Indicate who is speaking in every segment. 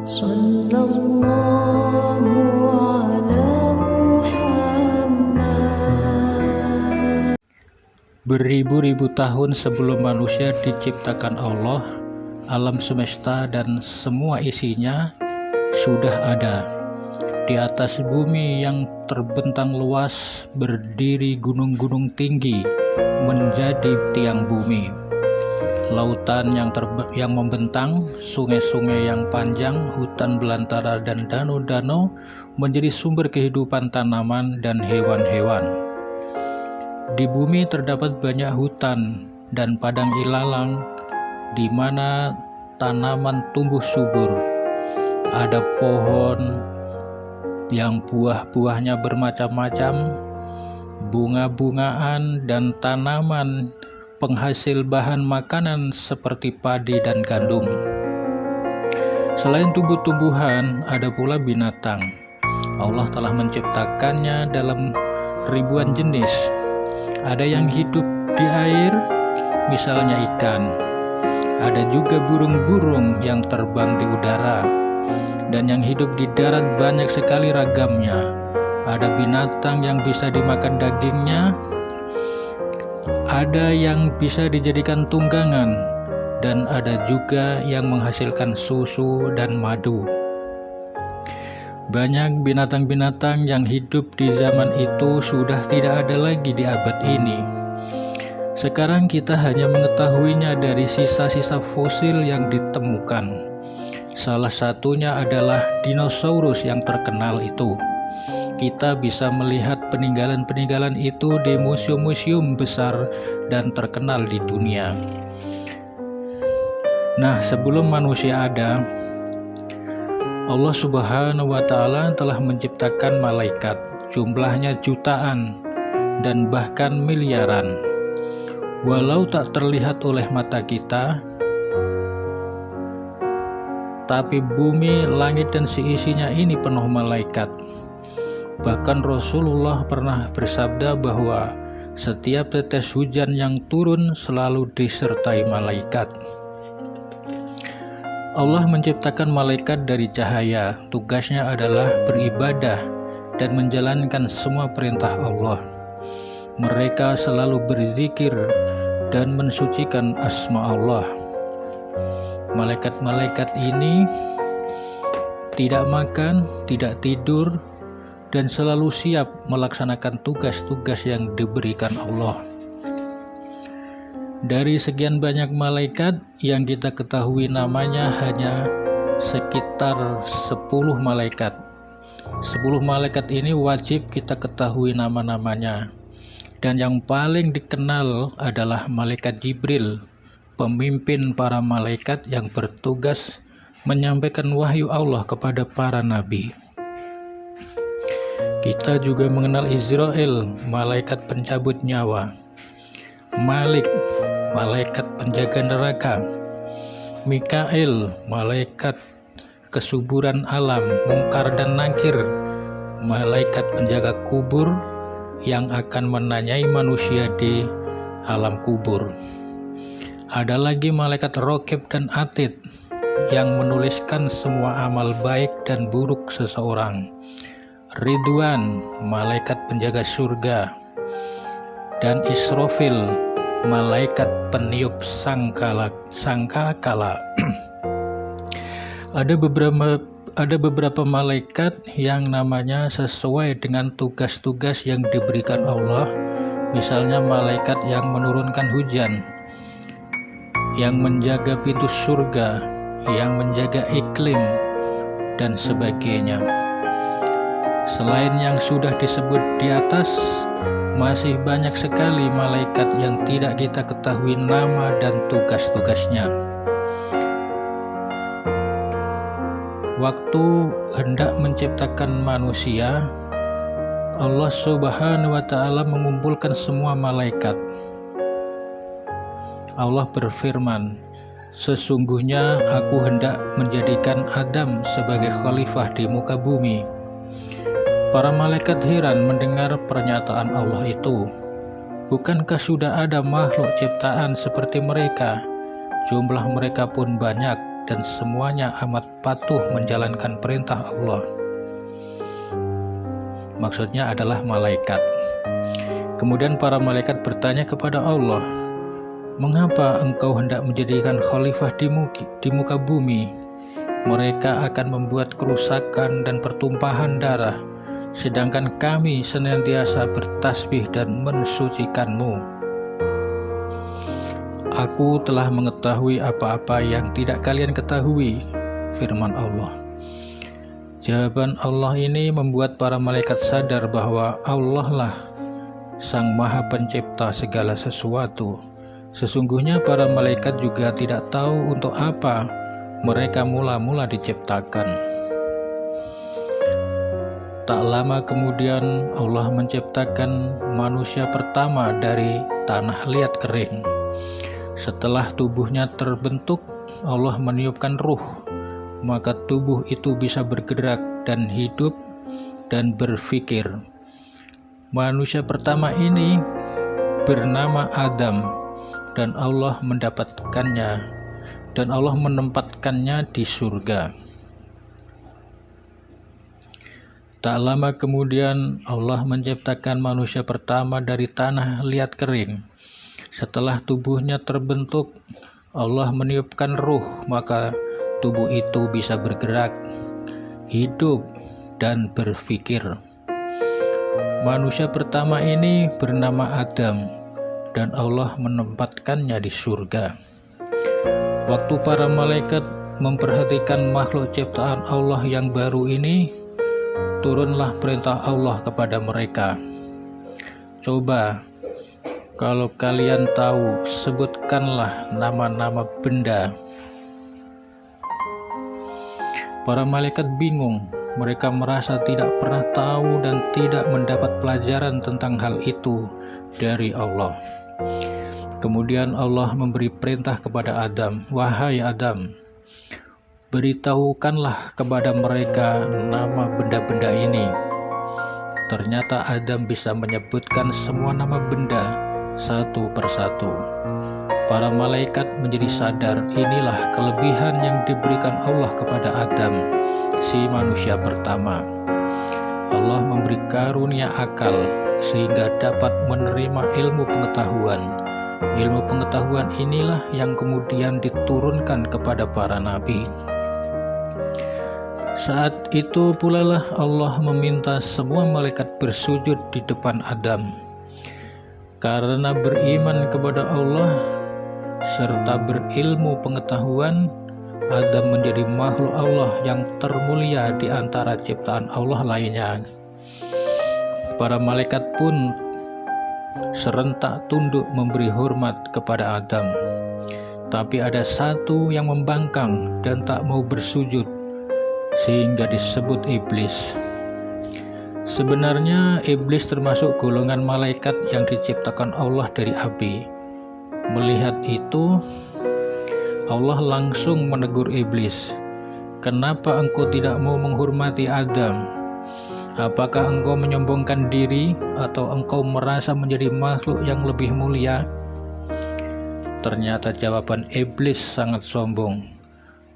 Speaker 1: Sallallahu ala Muhammad.
Speaker 2: Beribu-ribu tahun sebelum manusia diciptakan Allah, alam semesta dan semua isinya sudah ada. Di atas bumi yang terbentang luas, berdiri gunung-gunung tinggi menjadi tiang bumi. Lautan yang membentang, sungai-sungai yang panjang, hutan belantara dan danau-danau menjadi sumber kehidupan tanaman dan hewan-hewan. Di bumi terdapat banyak hutan dan padang ilalang di mana tanaman tumbuh subur. Ada pohon yang buah-buahnya bermacam-macam, bunga-bungaan dan tanaman penghasil bahan makanan seperti padi dan gandum. Selain tumbuh-tumbuhan, ada pula binatang. Allah telah menciptakannya dalam ribuan jenis. Ada yang hidup di air, misalnya ikan. Ada juga burung-burung yang terbang di udara. Dan yang hidup di darat banyak sekali ragamnya. Ada binatang yang bisa dimakan dagingnya, ada yang bisa dijadikan tunggangan, dan ada juga yang menghasilkan susu dan madu. Banyak binatang-binatang yang hidup di zaman itu sudah tidak ada lagi di abad ini. Sekarang kita hanya mengetahuinya dari sisa-sisa fosil yang ditemukan. Salah satunya adalah dinosaurus yang terkenal itu. Kita bisa melihat peninggalan-peninggalan itu di museum-museum besar dan terkenal di dunia. Nah, sebelum manusia ada, Allah Subhanahu wa Ta'ala telah menciptakan malaikat, jumlahnya jutaan dan bahkan miliaran. Walau tak terlihat oleh mata kita, tapi bumi, langit dan seisinya ini penuh malaikat. Bahkan Rasulullah pernah bersabda bahwa setiap tetes hujan yang turun selalu disertai malaikat. Allah menciptakan malaikat dari cahaya. Tugasnya adalah beribadah dan menjalankan semua perintah Allah. Mereka selalu berzikir dan mensucikan asma Allah. Malaikat-malaikat ini tidak makan, tidak tidur, dan selalu siap melaksanakan tugas-tugas yang diberikan Allah. Dari sekian banyak malaikat yang kita ketahui namanya hanya sekitar 10 malaikat. 10 malaikat ini wajib kita ketahui nama-namanya. Dan yang paling dikenal adalah malaikat Jibril, pemimpin para malaikat yang bertugas menyampaikan wahyu Allah kepada para nabi. Kita juga mengenal Israel, malaikat pencabut nyawa, Malik, malaikat penjaga neraka, Mikail, malaikat kesuburan alam, Mungkar dan Nakir, malaikat penjaga kubur yang akan menanyai manusia di alam kubur. Ada lagi malaikat Raqib dan Atid yang menuliskan semua amal baik dan buruk seseorang. Ridwan, malaikat penjaga surga, dan Israfil, malaikat peniup sangkakala. Ada beberapa malaikat yang namanya sesuai dengan tugas-tugas yang diberikan Allah. Misalnya malaikat yang menurunkan hujan, yang menjaga pintu surga, yang menjaga iklim, dan sebagainya. Selain yang sudah disebut di atas, masih banyak sekali malaikat yang tidak kita ketahui nama dan tugas-tugasnya. Waktu hendak menciptakan manusia, Allah Subhanahu wa Ta'ala mengumpulkan semua malaikat. Allah berfirman, "Sesungguhnya aku hendak menjadikan Adam sebagai khalifah di muka bumi." Para malaikat heran mendengar pernyataan Allah itu. Bukankah sudah ada makhluk ciptaan seperti mereka? Jumlah mereka pun banyak, dan semuanya amat patuh menjalankan perintah Allah. Maksudnya adalah malaikat. Kemudian para malaikat bertanya kepada Allah, "Mengapa engkau hendak menjadikan khalifah di muka bumi? Mereka akan membuat kerusakan dan pertumpahan darah, sedangkan kami senantiasa bertasbih dan mensucikan-Mu." "Aku telah mengetahui apa-apa yang tidak kalian ketahui," firman Allah. Jawaban Allah ini membuat para malaikat sadar bahwa Allah lah Sang Maha Pencipta segala sesuatu. Sesungguhnya para malaikat juga tidak tahu untuk apa mereka mula-mula diciptakan. Tak lama kemudian Allah menciptakan manusia pertama dari tanah liat kering. Setelah tubuhnya terbentuk, Allah meniupkan ruh, maka tubuh itu bisa bergerak dan hidup dan berpikir. Manusia pertama ini bernama Adam, dan Allah menempatkannya di surga. Tak lama kemudian Allah menciptakan manusia pertama dari tanah liat kering. Setelah tubuhnya terbentuk, Allah meniupkan ruh, maka tubuh itu bisa bergerak, hidup, dan berpikir. Manusia pertama ini bernama Adam, dan Allah menempatkannya di surga. Waktu para malaikat memperhatikan makhluk ciptaan Allah yang baru ini, turunlah perintah Allah kepada mereka. "Coba, kalau kalian tahu, sebutkanlah nama-nama benda." Para malaikat bingung. Mereka merasa tidak pernah tahu dan tidak mendapat pelajaran tentang hal itu dari Allah. Kemudian Allah memberi perintah kepada Adam, "Wahai Adam, beritahukanlah kepada mereka nama benda-benda ini." Ternyata Adam bisa menyebutkan semua nama benda satu persatu. Para malaikat menjadi sadar inilah kelebihan yang diberikan Allah kepada Adam, si manusia pertama. Allah memberi karunia akal sehingga dapat menerima ilmu pengetahuan. Ilmu pengetahuan inilah yang kemudian diturunkan kepada para nabi. Saat itu pula lah Allah meminta semua malaikat bersujud di depan Adam. Karena beriman kepada Allah serta berilmu pengetahuan, Adam menjadi makhluk Allah yang termulia di antara ciptaan Allah lainnya. Para malaikat pun serentak tunduk memberi hormat kepada Adam. Tapi ada satu yang membangkang dan tak mau bersujud, sehingga disebut iblis. Sebenarnya iblis termasuk golongan malaikat yang diciptakan Allah dari api. Melihat itu, Allah langsung menegur iblis, "Kenapa engkau tidak mau menghormati Adam? Apakah engkau menyombongkan diri atau engkau merasa menjadi makhluk yang lebih mulia?" Ternyata jawaban iblis sangat sombong.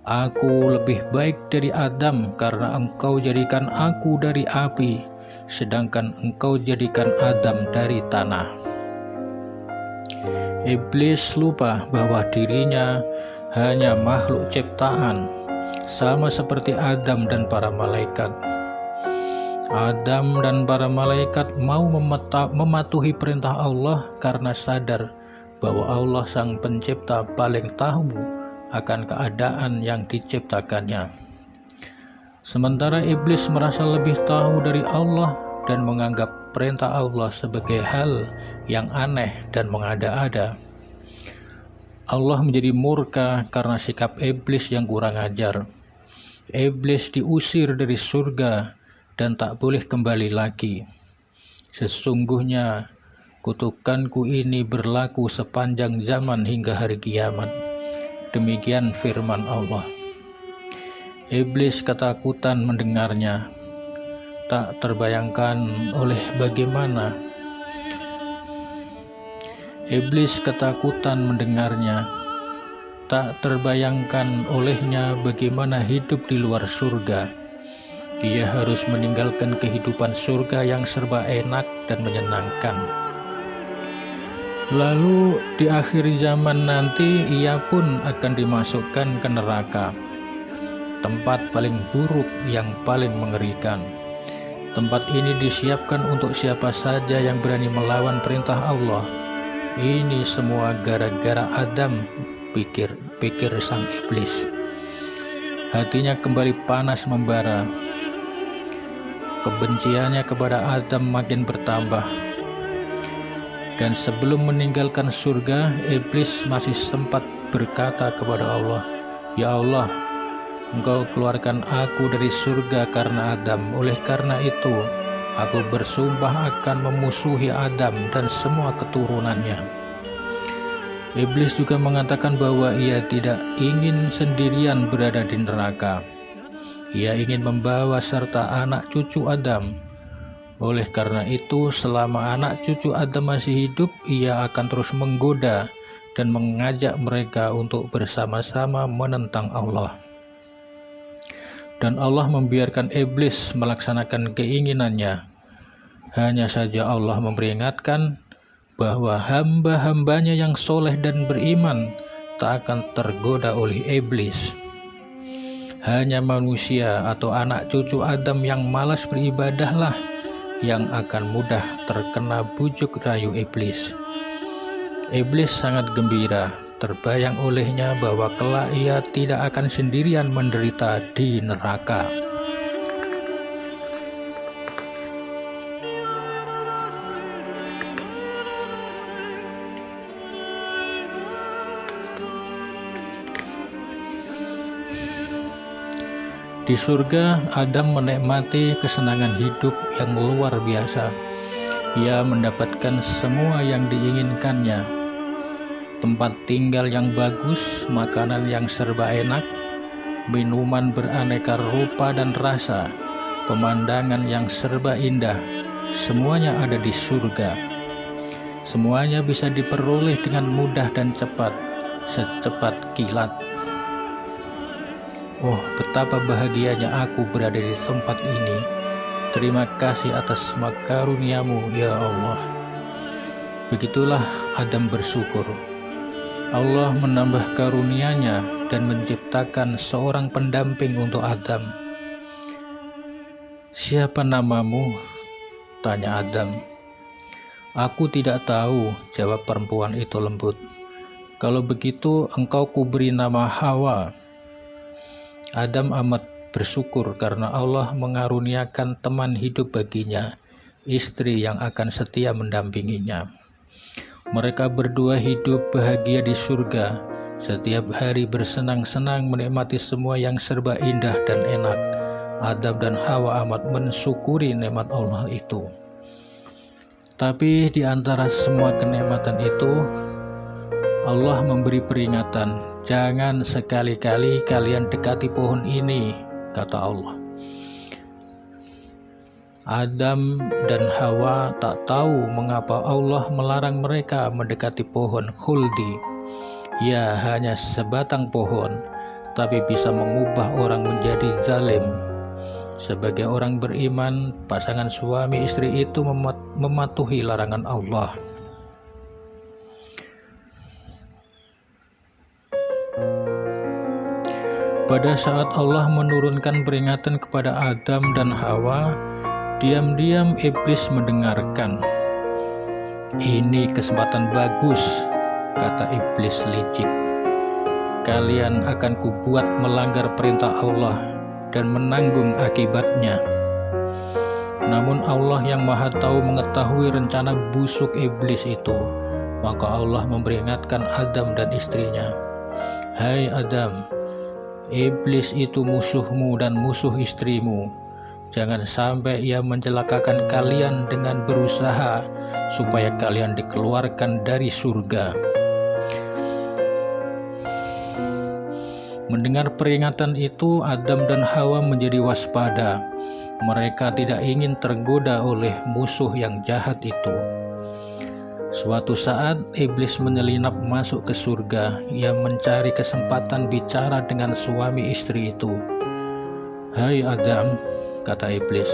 Speaker 2: "Aku lebih baik dari Adam karena engkau jadikan aku dari api, sedangkan engkau jadikan Adam dari tanah." Iblis lupa bahwa dirinya hanya makhluk ciptaan, sama seperti Adam dan para malaikat. Adam dan para malaikat mau mematuhi perintah Allah karena sadar bahwa Allah Sang Pencipta paling tahu akan keadaan yang diciptakannya. Sementara iblis merasa lebih tahu dari Allah dan menganggap perintah Allah sebagai hal yang aneh dan mengada-ada. Allah menjadi murka karena sikap iblis yang kurang ajar. Iblis diusir dari surga dan tak boleh kembali lagi. "Sesungguhnya kutukanku ini berlaku sepanjang zaman hingga hari kiamat." Demikian firman Allah. Iblis ketakutan mendengarnya. Tak terbayangkan oleh bagaimana iblis ketakutan mendengarnya. tak terbayangkan olehnya bagaimana hidup di luar surga. Ia harus meninggalkan kehidupan surga yang serba enak dan menyenangkan. Lalu di akhir zaman nanti ia pun akan dimasukkan ke neraka, tempat paling buruk yang paling mengerikan. Tempat ini disiapkan untuk siapa saja yang berani melawan perintah Allah. Ini semua gara-gara Adam, pikir sang iblis. Hatinya kembali panas membara. Kebenciannya kepada Adam makin bertambah. Dan sebelum meninggalkan surga, iblis masih sempat berkata kepada Allah, "Ya Allah, Engkau keluarkan aku dari surga karena Adam. Oleh karena itu, aku bersumpah akan memusuhi Adam dan semua keturunannya." Iblis juga mengatakan bahwa ia tidak ingin sendirian berada di neraka. Ia ingin membawa serta anak cucu Adam. Oleh karena itu, selama anak cucu Adam masih hidup, ia akan terus menggoda dan mengajak mereka untuk bersama-sama menentang Allah. Dan Allah membiarkan iblis melaksanakan keinginannya. Hanya saja Allah memperingatkan bahwa hamba-hambanya yang soleh dan beriman tak akan tergoda oleh iblis. Hanya manusia atau anak cucu Adam yang malas beribadahlah yang akan mudah terkena bujuk rayu iblis. Iblis sangat gembira, terbayang olehnya bahwa kelak ia tidak akan sendirian menderita di neraka. Di surga, Adam menikmati kesenangan hidup yang luar biasa. Ia mendapatkan semua yang diinginkannya. Tempat tinggal yang bagus, makanan yang serba enak, minuman beraneka rupa dan rasa, pemandangan yang serba indah, semuanya ada di surga. Semuanya bisa diperoleh dengan mudah dan cepat, secepat kilat. Oh, betapa bahagianya aku berada di tempat ini. Terima kasih atas semua karunia-Mu, ya Allah. Begitulah Adam bersyukur. Allah menambah karunia-Nya dan menciptakan seorang pendamping untuk Adam. "Siapa namamu?" tanya Adam. "Aku tidak tahu," jawab perempuan itu lembut. "Kalau begitu engkau kuberi nama Hawa." Adam amat bersyukur karena Allah mengaruniakan teman hidup baginya, istri yang akan setia mendampinginya. Mereka berdua hidup bahagia di surga, setiap hari bersenang-senang menikmati semua yang serba indah dan enak. Adam dan Hawa amat mensyukuri nikmat Allah itu. Tapi di antara semua kenikmatan itu, Allah memberi peringatan, "Jangan sekali-kali kalian dekati pohon ini," kata Allah. Adam dan Hawa tak tahu mengapa Allah melarang mereka mendekati pohon khuldi. Ya, hanya sebatang pohon, tapi bisa mengubah orang menjadi zalim. Sebagai orang beriman, pasangan suami istri itu mematuhi larangan Allah. Pada saat Allah menurunkan peringatan kepada Adam dan Hawa, diam-diam iblis mendengarkan. "Ini kesempatan bagus," kata iblis licik. "Kalian akan kubuat melanggar perintah Allah dan menanggung akibatnya." Namun Allah yang Maha Tahu mengetahui rencana busuk iblis itu. Maka Allah memperingatkan Adam dan istrinya, "Hai Adam, iblis itu musuhmu dan musuh istrimu. Jangan sampai ia mencelakakan kalian dengan berusaha supaya kalian dikeluarkan dari surga." Mendengar peringatan itu, Adam dan Hawa menjadi waspada. Mereka tidak ingin tergoda oleh musuh yang jahat itu. Suatu saat iblis menyelinap masuk ke surga. Ia mencari kesempatan bicara dengan suami istri itu. "Hai Adam," kata iblis,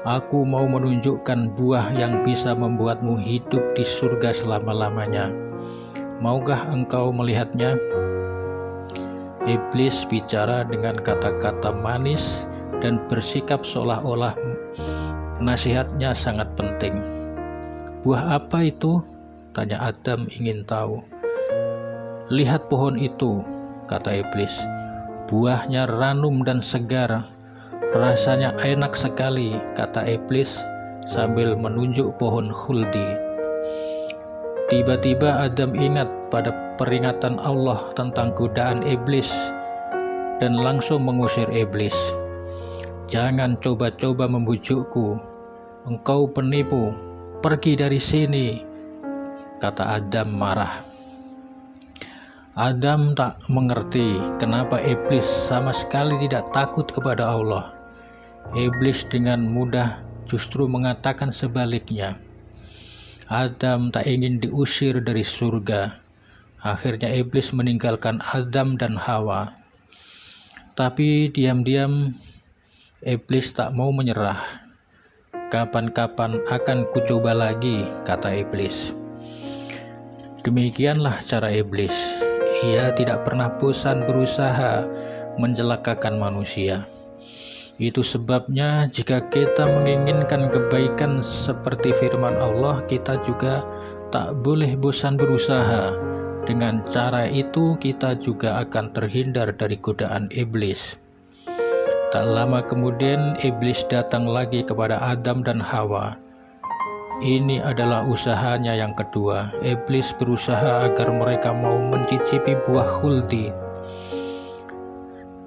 Speaker 2: "aku mau menunjukkan buah yang bisa membuatmu hidup di surga selama-lamanya. Maukah engkau melihatnya?" Iblis bicara dengan kata-kata manis dan bersikap seolah-olah nasihatnya sangat penting. "Buah apa itu?" tanya Adam ingin tahu. "Lihat pohon itu," kata iblis. "Buahnya ranum dan segar. Rasanya enak sekali," kata iblis sambil menunjuk pohon khuldi. Tiba-tiba Adam ingat pada peringatan Allah tentang godaan iblis dan langsung mengusir iblis. "Jangan coba-coba membujukku. Engkau penipu. Pergi dari sini," kata Adam marah. Adam tak mengerti kenapa iblis sama sekali tidak takut kepada Allah. Iblis dengan mudah justru mengatakan sebaliknya. Adam tak ingin diusir dari surga. Akhirnya iblis meninggalkan Adam dan Hawa. Tapi diam-diam iblis tak mau menyerah. "Kapan-kapan akan kucoba lagi," kata iblis. Demikianlah cara iblis. Ia tidak pernah bosan berusaha mencelakakan manusia. Itu sebabnya jika kita menginginkan kebaikan seperti firman Allah, kita juga tak boleh bosan berusaha. Dengan cara itu kita juga akan terhindar dari godaan iblis. Tak lama kemudian iblis datang lagi kepada Adam dan Hawa. Ini adalah usahanya yang kedua. Iblis berusaha agar mereka mau mencicipi buah khuldi.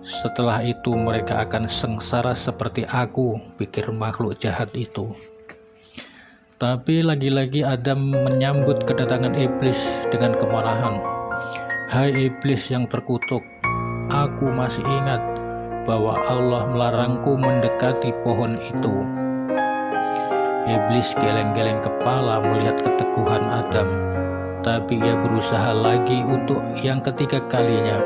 Speaker 2: "Setelah itu mereka akan sengsara seperti aku," pikir makhluk jahat itu. Tapi lagi-lagi Adam menyambut kedatangan iblis dengan kemarahan. "Hai iblis yang terkutuk, aku masih ingat bahwa Allah melarangku mendekati pohon itu." Iblis geleng-geleng kepala melihat keteguhan Adam, tapi ia berusaha lagi untuk yang ketiga kalinya.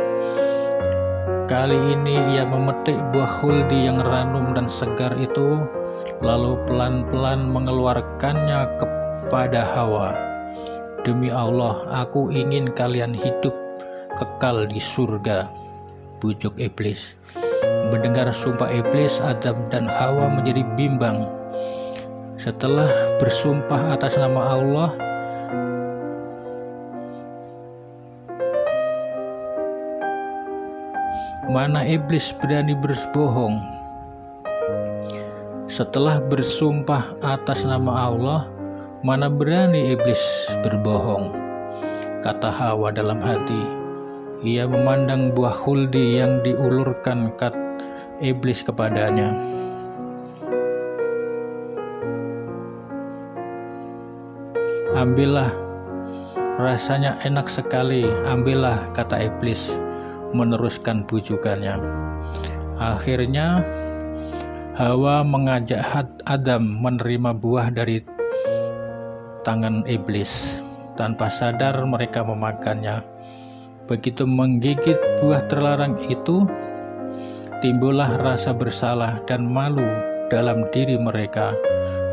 Speaker 2: Kali ini ia memetik buah khuldi yang ranum dan segar itu, lalu pelan-pelan mengeluarkannya kepada Hawa. "Demi Allah, aku ingin kalian hidup kekal di surga," bujuk iblis. Mendengar sumpah iblis, Adam dan Hawa menjadi bimbang. Setelah bersumpah atas nama Allah, mana iblis berani berbohong. Setelah bersumpah atas nama Allah, mana berani iblis berbohong, kata Hawa dalam hati. Ia memandang buah khuldi yang diulurkan iblis kepadanya. "Ambillah, rasanya enak sekali, ambillah," kata iblis meneruskan bujukannya. Akhirnya Hawa mengajak Adam menerima buah dari tangan iblis. Tanpa sadar mereka memakannya. Begitu menggigit buah terlarang itu, timbullah rasa bersalah dan malu dalam diri mereka.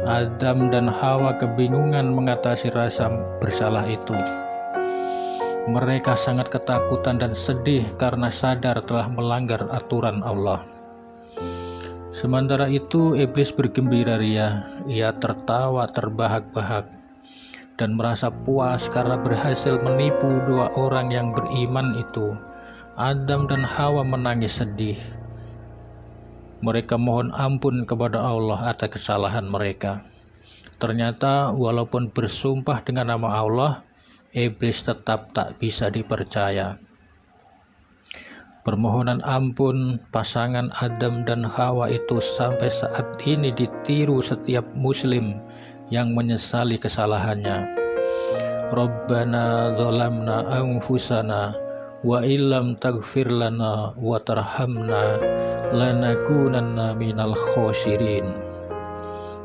Speaker 2: Adam dan Hawa kebingungan mengatasi rasa bersalah itu. Mereka sangat ketakutan dan sedih karena sadar telah melanggar aturan Allah. Sementara itu iblis bergembira ria. Ia tertawa terbahak-bahak dan merasa puas karena berhasil menipu dua orang yang beriman itu. Adam dan Hawa menangis sedih. Mereka mohon ampun kepada Allah atas kesalahan mereka. Ternyata walaupun bersumpah dengan nama Allah, iblis tetap tak bisa dipercaya. Permohonan ampun pasangan Adam dan Hawa itu sampai saat ini ditiru setiap muslim yang menyesali kesalahannya. Rabbana dzalamna anfusana wa illam taghfir lana wa tarhamna lanakunanna minal khosirin.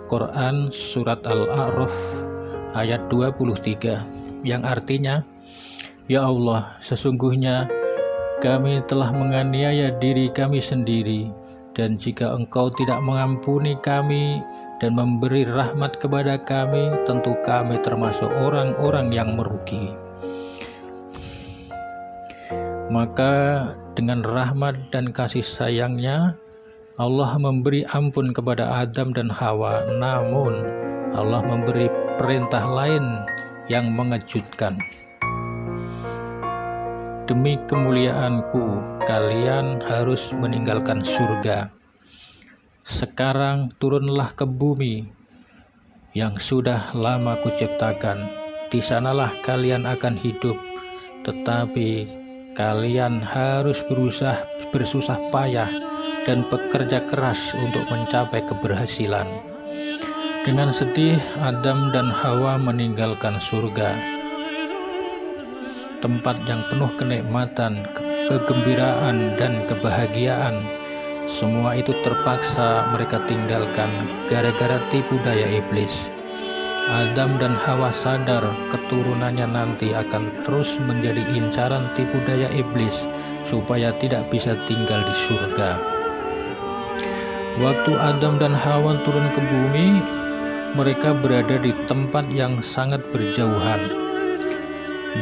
Speaker 2: Quran Surat Al-A'raf ayat 23, yang artinya, "Ya Allah, sesungguhnya kami telah menganiaya diri kami sendiri, dan jika Engkau tidak mengampuni kami dan memberi rahmat kepada kami, tentu kami termasuk orang-orang yang merugi." Maka dengan rahmat dan kasih sayangnya, Allah memberi ampun kepada Adam dan Hawa. Namun Allah memberi perintah lain yang mengejutkan. "Demi kemuliaanku, kalian harus meninggalkan surga. Sekarang turunlah ke bumi yang sudah lama kuciptakan. Di sanalah kalian akan hidup, tetapi kalian harus bersusah payah dan bekerja keras untuk mencapai keberhasilan." Dengan sedih, Adam dan Hawa meninggalkan surga, tempat yang penuh kenikmatan, kegembiraan, dan kebahagiaan. Semua itu terpaksa mereka tinggalkan gara-gara tipu daya iblis. Adam dan Hawa sadar keturunannya nanti akan terus menjadi incaran tipu daya iblis supaya tidak bisa tinggal di surga. Waktu Adam dan Hawa turun ke bumi, mereka berada di tempat yang sangat berjauhan.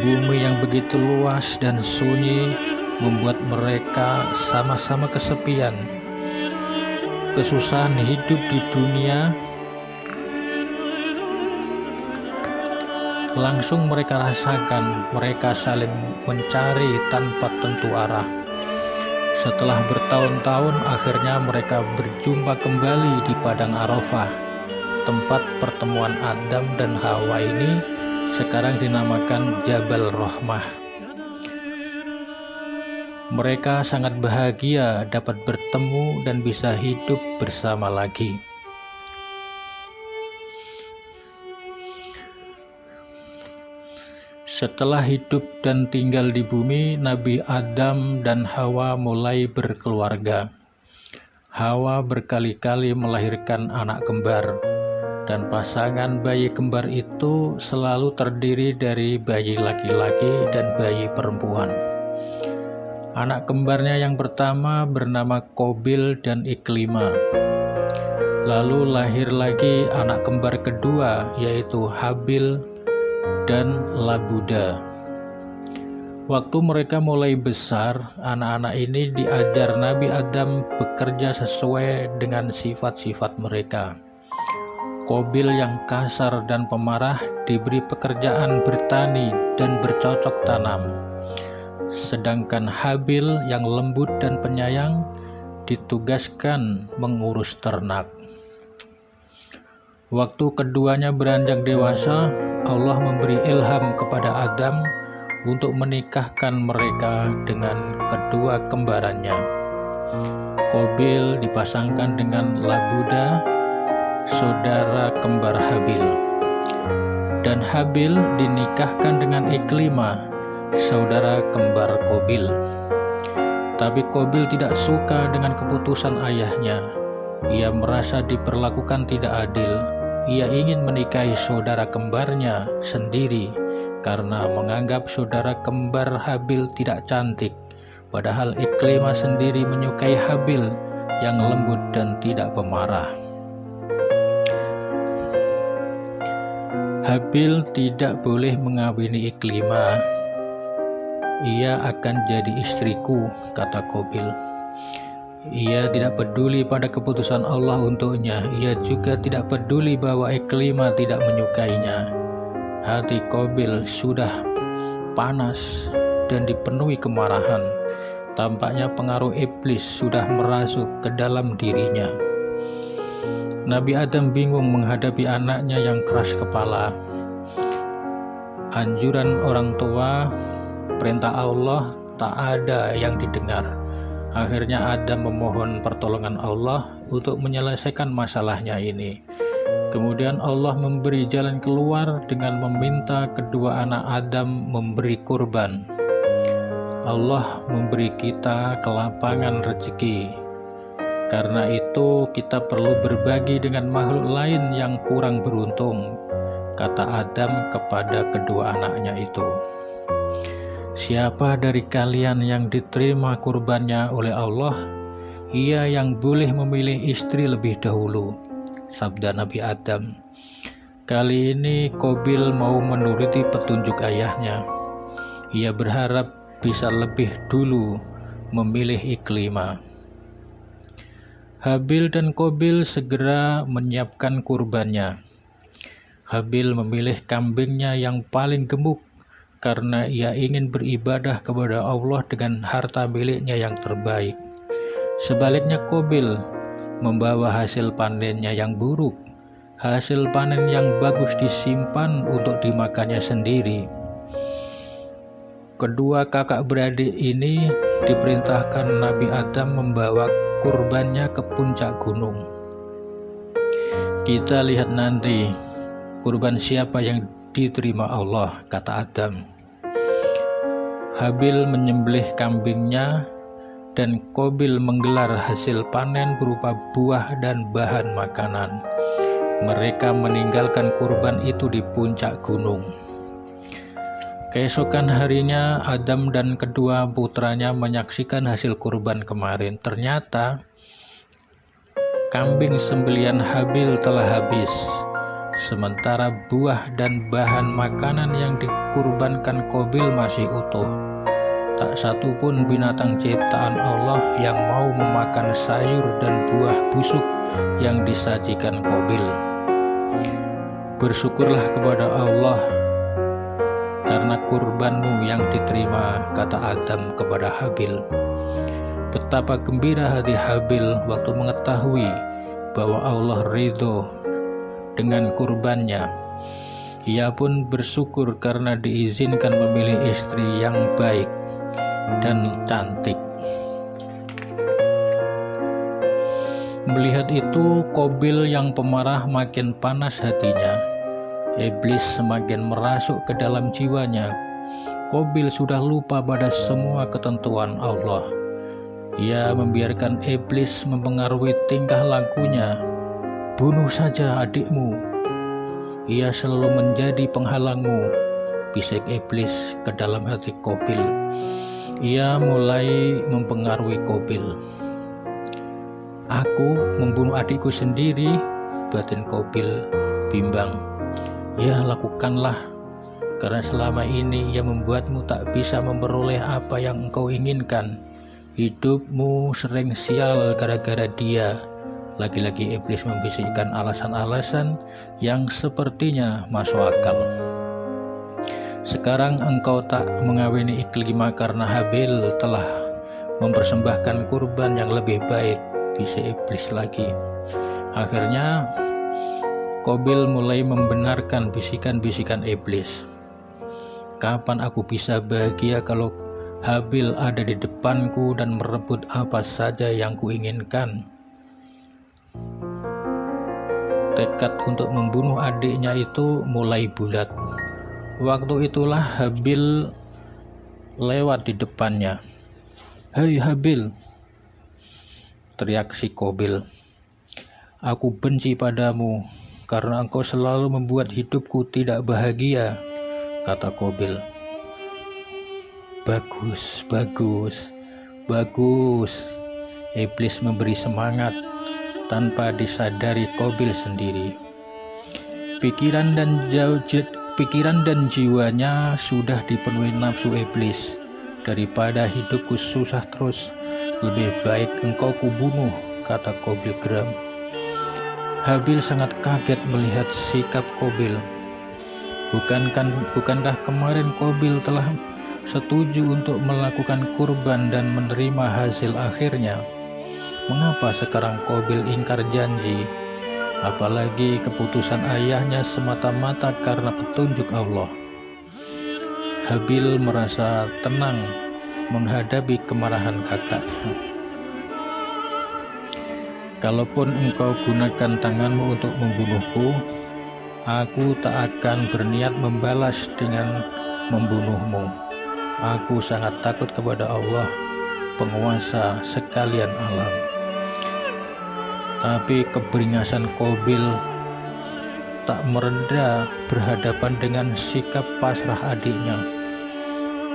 Speaker 2: Bumi yang begitu luas dan sunyi membuat mereka sama-sama kesepian. Kesusahan hidup di dunia langsung mereka rasakan. Mereka saling mencari tanpa tentu arah. Setelah bertahun-tahun, akhirnya mereka berjumpa kembali di Padang Arafah. Tempat pertemuan Adam dan Hawa ini sekarang dinamakan Jabal Rahmah. Mereka sangat bahagia dapat bertemu dan bisa hidup bersama lagi. Setelah hidup dan tinggal di bumi, Nabi Adam dan Hawa mulai berkeluarga. Hawa berkali-kali melahirkan anak kembar, dan pasangan bayi kembar itu selalu terdiri dari bayi laki-laki dan bayi perempuan. Anak kembarnya yang pertama bernama Qabil dan Iklima. Lalu lahir lagi anak kembar kedua, yaitu Habil dan Labuda. Waktu mereka mulai besar, anak-anak ini diajar Nabi Adam bekerja sesuai dengan sifat-sifat mereka. Qabil yang kasar dan pemarah diberi pekerjaan bertani dan bercocok tanam. Sedangkan Habil yang lembut dan penyayang ditugaskan mengurus ternak. Waktu keduanya beranjak dewasa, Allah memberi ilham kepada Adam untuk menikahkan mereka dengan kedua kembarannya. Qabil dipasangkan dengan Labuda, saudara kembar Habil, dan Habil dinikahkan dengan Iklima, saudara kembar Qabil. Tapi Qabil tidak suka dengan keputusan ayahnya. Ia merasa diperlakukan tidak adil. Ia ingin menikahi saudara kembarnya sendiri karena menganggap saudara kembar Habil tidak cantik, padahal Iklima sendiri menyukai Habil yang lembut dan tidak pemarah. Habil tidak boleh mengawini Iklima. "Ia akan jadi istriku," kata Qabil. Ia tidak peduli pada keputusan Allah untuknya. Ia juga tidak peduli bahwa Iklima tidak menyukainya. Hati Qabil sudah panas dan dipenuhi kemarahan. Tampaknya pengaruh iblis sudah merasuk ke dalam dirinya. Nabi Adam bingung menghadapi anaknya yang keras kepala. Anjuran orang tua, perintah Allah tak ada yang didengar. Akhirnya Adam memohon pertolongan Allah untuk menyelesaikan masalahnya ini. Kemudian Allah memberi jalan keluar dengan meminta kedua anak Adam memberi kurban. Allah memberi kita kelapangan rezeki. Karena itu kita perlu berbagi dengan makhluk lain yang kurang beruntung. kata Adam kepada kedua anaknya itu. Siapa dari kalian yang diterima kurbannya oleh Allah, ia yang boleh memilih istri lebih dahulu, sabda Nabi Adam. Kali ini Qabil mau menuruti petunjuk ayahnya. Ia berharap bisa lebih dulu memilih Iklimah. Habil dan Qabil segera menyiapkan kurbannya. Habil memilih kambingnya yang paling gemuk karena ia ingin beribadah kepada Allah dengan harta miliknya yang terbaik. Sebaliknya Qabil membawa hasil panennya yang buruk. Hasil panen yang bagus disimpan untuk dimakannya sendiri. Kedua kakak beradik ini diperintahkan Nabi Adam membawa kurbannya ke puncak gunung. Kita lihat nanti kurban siapa yang diterima Allah, kata Adam. Habil menyembelih kambingnya dan Qabil menggelar hasil panen berupa buah dan bahan makanan. Mereka meninggalkan kurban itu di puncak gunung. Keesokan harinya Adam dan kedua putranya menyaksikan hasil kurban kemarin. Ternyata kambing sembelian Habil telah habis, sementara buah dan bahan makanan yang dikurbankan Qabil masih utuh. Tak satu pun binatang ciptaan Allah yang mau memakan sayur dan buah busuk yang disajikan Qabil. Bersyukurlah kepada Allah karena kurbanmu yang diterima, kata Adam kepada Habil. Betapa gembira hati Habil waktu mengetahui bahwa Allah ridho dengan kurbannya. Ia pun bersyukur karena diizinkan memilih istri yang baik dan cantik. Melihat itu, Qabil yang pemarah makin panas hatinya. Iblis semakin merasuk ke dalam jiwanya. Qabil sudah lupa pada semua ketentuan Allah. Ia membiarkan iblis mempengaruhi tingkah lakunya. Bunuh saja adikmu, ia selalu menjadi penghalangmu, bisik iblis ke dalam hati Qabil. Ia mulai mempengaruhi Qabil. Aku membunuh adikku sendiri, batin Qabil bimbang. Ya, lakukanlah, karena selama ini ia membuatmu tak bisa memperoleh apa yang engkau inginkan. Hidupmu sering sial gara-gara dia. Lagi-lagi iblis membisikkan alasan-alasan yang sepertinya masuk akal. Sekarang engkau tak mengawini Iklimah karena Habil telah mempersembahkan kurban yang lebih baik, bisik iblis lagi. Akhirnya Qabil mulai membenarkan bisikan-bisikan iblis. Kapan aku bisa bahagia kalau Habil ada di depanku dan merebut apa saja yang kuinginkan? Tekad untuk membunuh adiknya itu mulai bulat. Waktu itulah Habil lewat di depannya. "Hei Habil," teriak si Qabil. "Aku benci padamu karena engkau selalu membuat hidupku tidak bahagia," kata Qabil. Bagus, bagus, bagus. Iblis memberi semangat tanpa disadari Qabil sendiri. Pikiran dan jiwanya sudah dipenuhi nafsu iblis. Daripada hidupku susah terus, lebih baik engkau kubunuh, kata Qabil geram. Habil sangat kaget melihat sikap Qabil. Bukankah kemarin Qabil telah setuju untuk melakukan kurban dan menerima hasil akhirnya? Mengapa sekarang Qabil ingkar janji? Apalagi keputusan ayahnya semata-mata karena petunjuk Allah. Habil merasa tenang menghadapi kemarahan kakaknya. Kalaupun engkau gunakan tanganmu untuk membunuhku, aku tak akan berniat membalas dengan membunuhmu. Aku sangat takut kepada Allah, penguasa sekalian alam. Tapi keberingasan Qabil tak mereda berhadapan dengan sikap pasrah adiknya.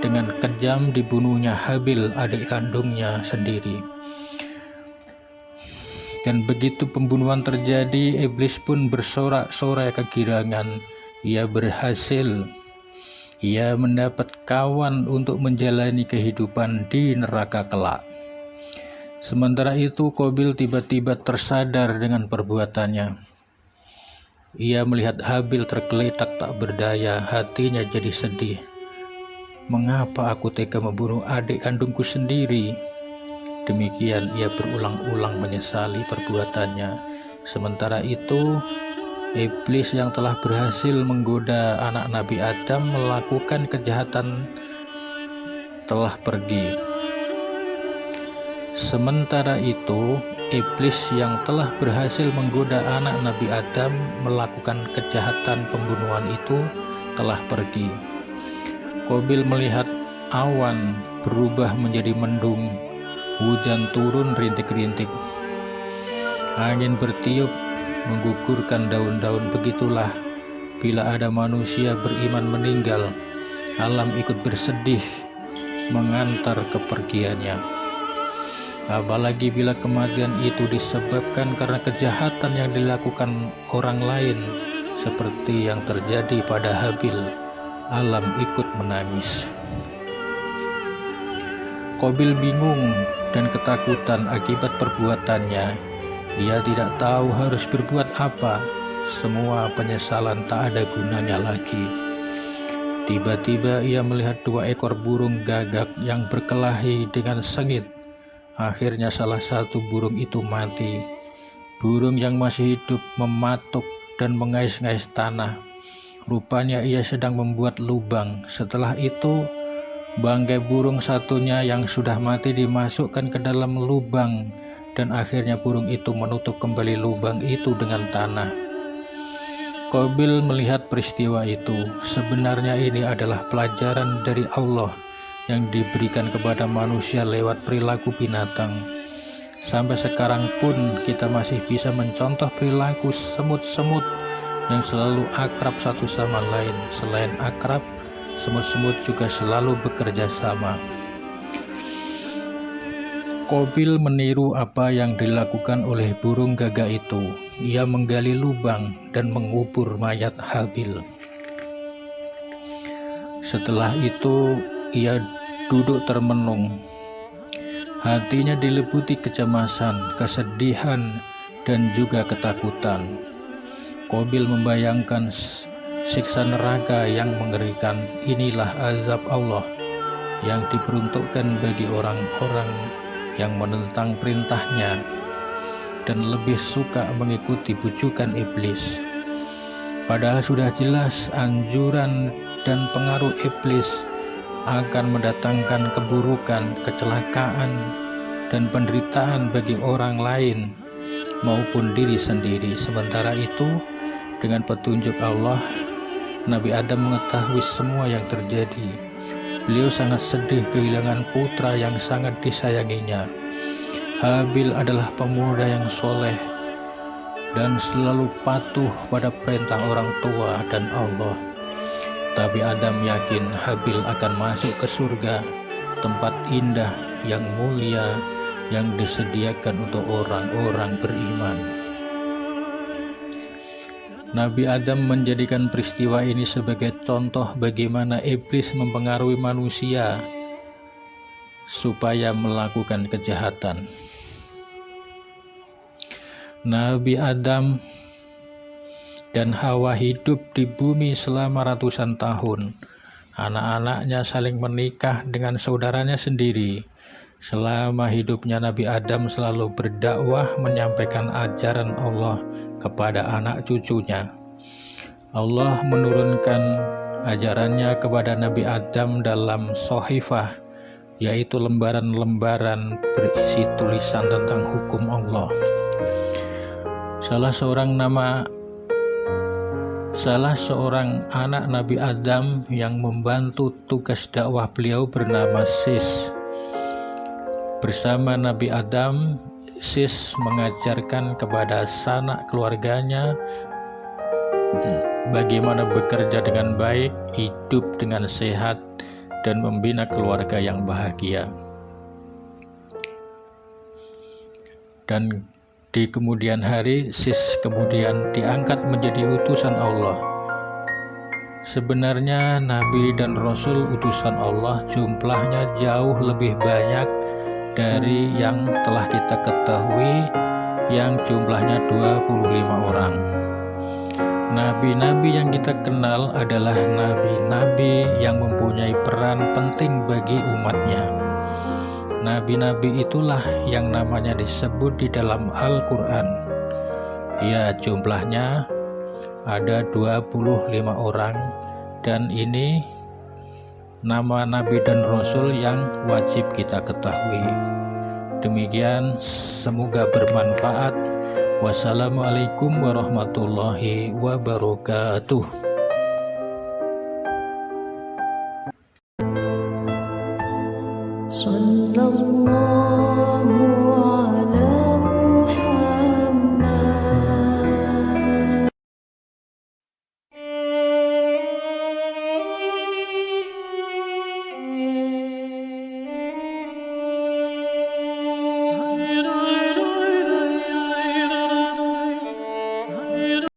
Speaker 2: Dengan kejam dibunuhnya Habil, adik kandungnya sendiri. Dan begitu pembunuhan terjadi, iblis pun bersorak-sorai kegirangan. Ia berhasil. Ia mendapat kawan untuk menjalani kehidupan di neraka kelak. Sementara itu, Qabil tiba-tiba tersadar dengan perbuatannya. Ia melihat Habil tergeletak tak berdaya, hatinya jadi sedih. Mengapa aku tega membunuh adik kandungku sendiri? Demikian ia berulang-ulang menyesali perbuatannya. Sementara itu, iblis yang telah berhasil menggoda anak Nabi Adam melakukan kejahatan telah pergi. Sementara itu, iblis yang telah berhasil menggoda anak Nabi Adam melakukan kejahatan pembunuhan itu telah pergi. Qabil melihat awan berubah menjadi mendung, hujan turun rintik-rintik, angin bertiup menggugurkan daun-daun. Begitulah bila ada manusia beriman meninggal, alam ikut bersedih mengantar kepergiannya. Apalagi bila kematian itu disebabkan karena kejahatan yang dilakukan orang lain, seperti yang terjadi pada Habil, alam ikut menangis. Qabil bingung dan ketakutan akibat perbuatannya. Ia tidak tahu harus berbuat apa. Semua penyesalan tak ada gunanya lagi. Tiba-tiba ia melihat 2 ekor burung gagak yang berkelahi dengan sengit. Akhirnya salah satu burung itu mati. Burung yang masih hidup mematuk dan mengais-ngais tanah. Rupanya ia sedang membuat lubang. Setelah itu, bangkai burung satunya yang sudah mati dimasukkan ke dalam lubang, dan akhirnya burung itu menutup kembali lubang itu dengan tanah. Qabil melihat peristiwa itu. Sebenarnya ini adalah pelajaran dari Allah yang diberikan kepada manusia lewat perilaku binatang. Sampai sekarang pun kita masih bisa mencontoh perilaku semut-semut yang selalu akrab satu sama lain. Selain akrab, semut-semut juga selalu bekerja sama. Qabil meniru apa yang dilakukan oleh burung gagak itu. Ia menggali lubang dan mengubur mayat Habil. Setelah itu, ia duduk termenung. Hatinya diliputi kecemasan, kesedihan, dan juga ketakutan. Qabil membayangkan siksa neraka yang mengerikan. Inilah azab Allah yang diperuntukkan bagi orang-orang yang menentang perintahnya dan lebih suka mengikuti bujukan iblis. Padahal sudah jelas anjuran dan pengaruh iblis akan mendatangkan keburukan, kecelakaan, dan penderitaan bagi orang lain maupun diri sendiri. Sementara itu, dengan petunjuk Allah, Nabi Adam mengetahui semua yang terjadi. Beliau sangat sedih kehilangan putra yang sangat disayanginya. Habil adalah pemuda yang soleh dan selalu patuh pada perintah orang tua dan Allah. Tapi Adam yakin Habil akan masuk ke surga, tempat indah yang mulia yang disediakan untuk orang-orang beriman. Nabi Adam menjadikan peristiwa ini sebagai contoh bagaimana iblis mempengaruhi manusia supaya melakukan kejahatan. Nabi Adam dan Hawa hidup di bumi selama ratusan tahun. Anak-anaknya saling menikah dengan saudaranya sendiri. Selama hidupnya, Nabi Adam selalu berdakwah menyampaikan ajaran Allah kepada anak cucunya. Allah menurunkan ajarannya kepada Nabi Adam dalam Sohifah, yaitu lembaran-lembaran berisi tulisan tentang hukum Allah. Salah seorang anak Nabi Adam yang membantu tugas dakwah beliau bernama Sis. Bersama Nabi Adam, Sis mengajarkan kepada sanak keluarganya bagaimana bekerja dengan baik, hidup dengan sehat, dan membina keluarga yang bahagia. Dan di kemudian hari, Sis kemudian diangkat menjadi utusan Allah. Sebenarnya Nabi dan Rasul utusan Allah jumlahnya jauh lebih banyak dari yang telah kita ketahui, yang jumlahnya 25 orang. Nabi-nabi yang kita kenal adalah nabi-nabi yang mempunyai peran penting bagi umatnya. Nabi-nabi itulah yang namanya disebut di dalam Al-Quran. Ya, jumlahnya ada 25 orang, dan ini nama Nabi dan Rasul yang wajib kita ketahui. Demikian, semoga bermanfaat. Wassalamualaikum warahmatullahi wabarakatuh.
Speaker 1: Sallallahu